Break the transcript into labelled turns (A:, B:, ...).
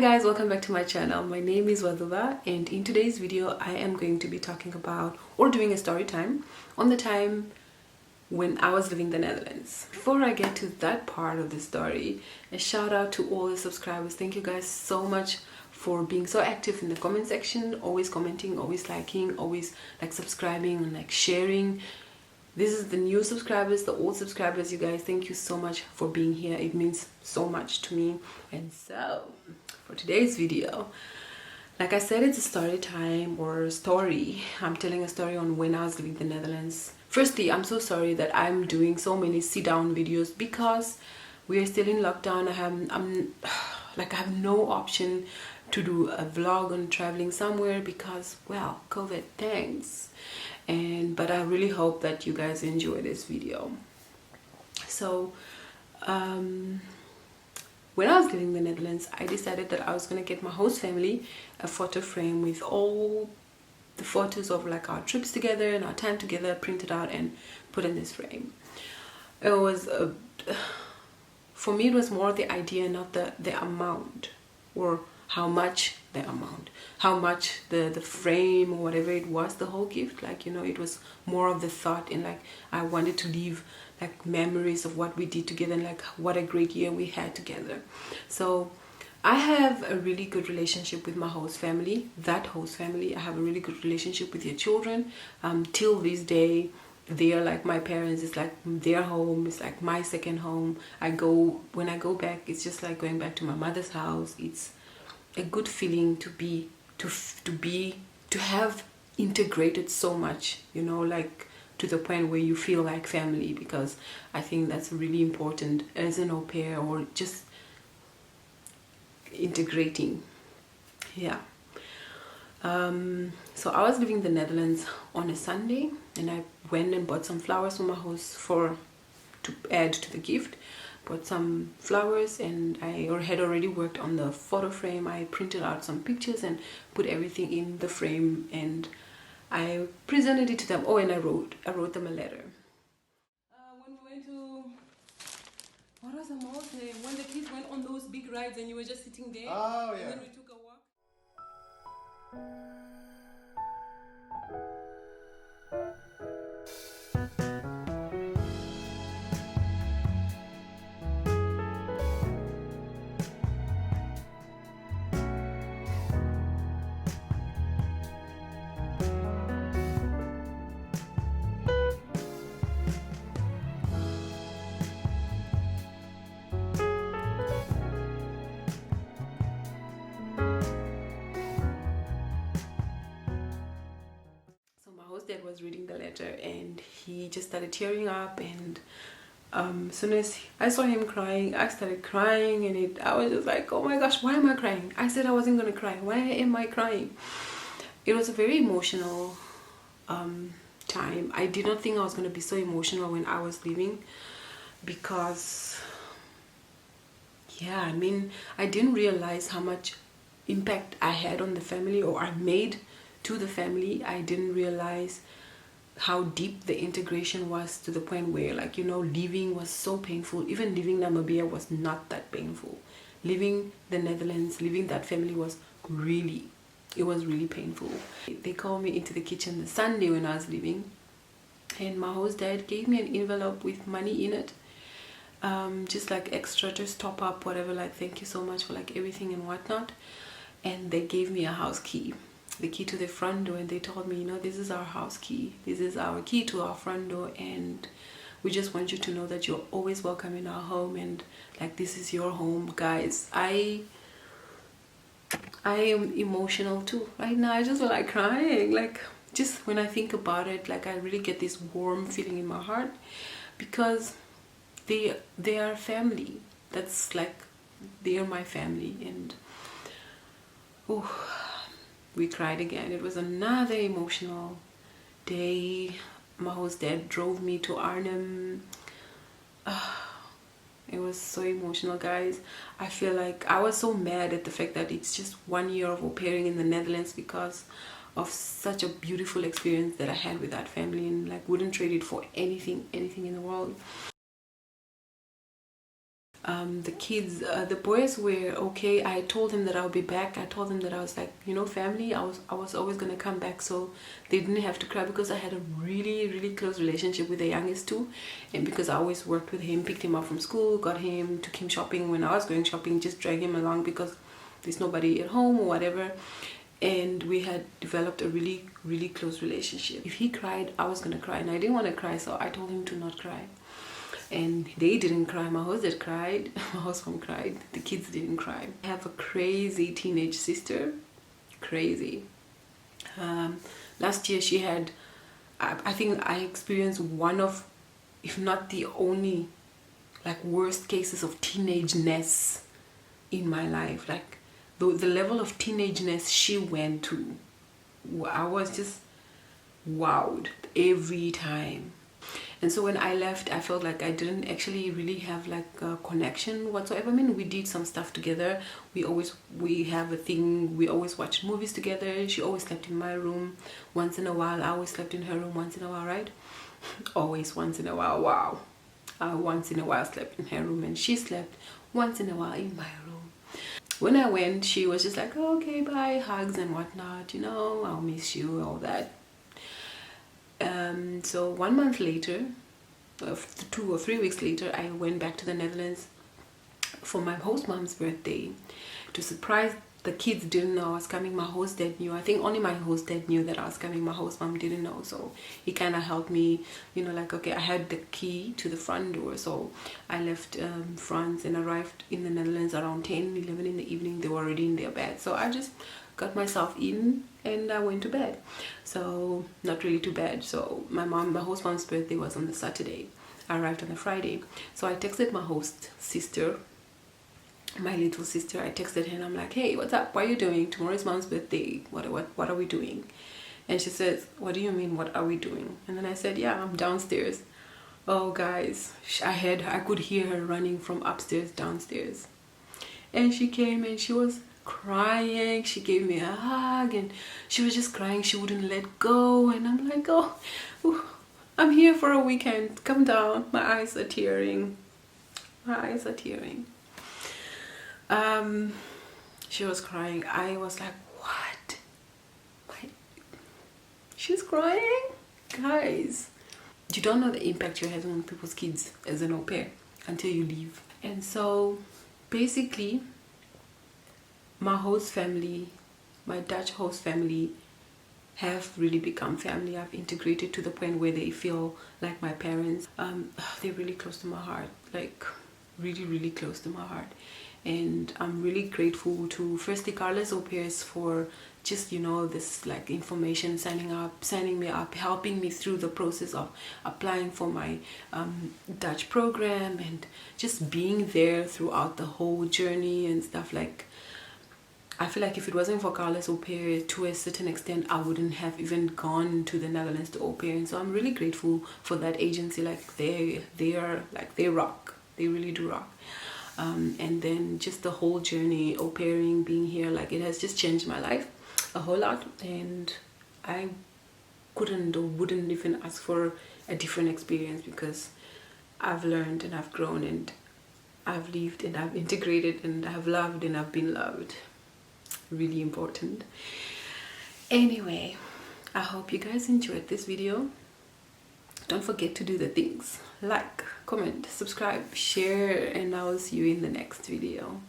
A: guys, welcome back to my channel. My name is Waduba, and in today's video I am going to be talking about or doing a story time on the time when I was living in the Netherlands. Before I get to that part of the story, a shout out to all the subscribers. Thank you guys so much for being so active in the comment section, always commenting, always liking, always like subscribing and like sharing. This is the new subscribers, the old subscribers. You guys, thank you so much for being here. It means so much to me. And so for today's video, like I said, it's a story time or a story. I'm telling a story on when I was living in the Netherlands. Firstly, I'm so sorry that I'm doing so many sit down videos because we are still in lockdown. I have no option to do a vlog on traveling somewhere because, well, COVID, thanks. But I really hope that you guys enjoy this video. So when I was living in the Netherlands, I decided that I was gonna get my host family a photo frame with all the photos of like our trips together and our time together printed out and put in this frame. It was for me, it was more the idea, not the amount or how much the amount, how much the frame or whatever it was, the whole gift. Like, you know, it was more of the thought in like I wanted to leave like memories of what we did together and like what a great year we had together. So I have a really good relationship with my host family, that host family. I have a really good relationship with their children. Till this day, they are like my parents. It's like their home. It's like my second home. When I go back, it's just like going back to my mother's house. It's a good feeling to have integrated so much, you know, like to the point where you feel like family, because I think that's really important as an au pair or just integrating. Yeah. So I was living in the Netherlands on a Sunday, and I went and bought some flowers for my host to add to the gift. Bought some flowers, and I had already worked on the photo frame. I printed out some pictures and put everything in the frame, and I presented it to them. Oh, and I wrote them a letter. When we went to, what was the mall name? When the kids went on those big rides and you were just sitting there.
B: Oh, yeah.
A: And then we took a walk. Dad was reading the letter and he just started tearing up, and as soon as I saw him crying, I started crying, and I was just like, oh my gosh, why am I crying? I said I wasn't gonna cry. Why am I crying? It was a very emotional time. I did not think I was gonna be so emotional when I was leaving, because yeah, I mean, I didn't realize how much impact I had on the family, or I made to the family. I didn't realize how deep the integration was, to the point where, like, you know, leaving was so painful. Even leaving Namibia was not that painful. Leaving the Netherlands, leaving that family was really painful. They called me into the kitchen the Sunday when I was leaving, and my host dad gave me an envelope with money in it, just like extra, just top up, whatever, like thank you so much for like everything and whatnot. And they gave me a house key, the key to the front door, and they told me, you know, this is our house key, this is our key to our front door, and we just want you to know that you're always welcome in our home, and like this is your home. Guys, I am emotional too right now. I just feel like crying, like just when I think about it. Like I really get this warm feeling in my heart, because they are family. That's like, they are my family. And oh, we cried again. It was another emotional day. My host dad drove me to Arnhem. It was so emotional, guys. I feel like I was so mad at the fact that it's just 1 year of au pairing in the Netherlands, because of such a beautiful experience that I had with that family, and like wouldn't trade it for anything in the world. The kids, the boys were okay. I told him that I'll be back. I told them that I was like, you know, family, I was always gonna come back, so they didn't have to cry, because I had a really close relationship with the youngest two, and because I always worked with him, picked him up from school, got him, took him shopping when I was going shopping, just drag him along because there's nobody at home or whatever. And we had developed a really close relationship. If he cried, I was gonna cry, and I didn't want to cry, so I told him to not cry. And they didn't cry. My host dad cried, my host mom cried, the kids didn't cry. I have a crazy teenage sister, crazy. Last year she had, I think I experienced one of, if not the only, like, worst cases of teenageness in my life. Like the level of teenageness she went to, I was just wowed every time. And so when I left, I felt like I didn't actually really have like a connection whatsoever. I mean, we did some stuff together. We have a thing, we always watched movies together. She always slept in my room once in a while. I always slept in her room once in a while, right? Always once in a while, wow. I once in a while slept in her room, and she slept once in a while in my room. When I went, she was just like, oh, okay, bye, hugs and whatnot, you know, I'll miss you, all that. So 1 month later, 2 or 3 weeks later, I went back to the Netherlands for my host mom's birthday. To surprise, the kids didn't know I was coming. My host dad knew. I think only my host dad knew that I was coming. My host mom didn't know, so he kind of helped me, you know, like, okay, I had the key to the front door, so I left France and arrived in the Netherlands around 10, 11 in the evening. They were already in their bed, so I just got myself in and I went to bed. So not really to bed. So my host mom's birthday was on the Saturday. I arrived on the Friday. So I texted my host sister, my little sister. I texted her and I'm like, hey, what's up? What are you doing? Tomorrow's mom's birthday. What are we doing? And she says, what do you mean, what are we doing? And then I said, yeah, I'm downstairs. Oh guys, I could hear her running from upstairs downstairs. And she came and she was crying. She gave me a hug and she was just crying. She wouldn't let go, and I'm like, oh, I'm here for a weekend, calm down. My eyes are tearing. She was crying. I was like, what? She's crying? Guys, you don't know the impact you're having on people's kids as an au pair until you leave. And so basically, my host family, my Dutch host family, have really become family. I've integrated to the point where they feel like my parents. They're really close to my heart, like really close to my heart. And I'm really grateful to firstly Carla's au pairs for just, you know, this like information, signing me up, helping me through the process of applying for my Dutch program, and just being there throughout the whole journey and stuff. Like, I feel like if it wasn't for Carla's au pair, to a certain extent, I wouldn't have even gone to the Netherlands to au pair. And so I'm really grateful for that agency. Like, they rock. They really do rock. And then just the whole journey, au pairing, being here, like, it has just changed my life a whole lot. And I couldn't or wouldn't even ask for a different experience, because I've learned and I've grown and I've lived and I've integrated and I've loved and I've been loved. Really important. Anyway, I hope you guys enjoyed this video. Don't forget to do the things: like, comment, subscribe, share, and I'll see you in the next video.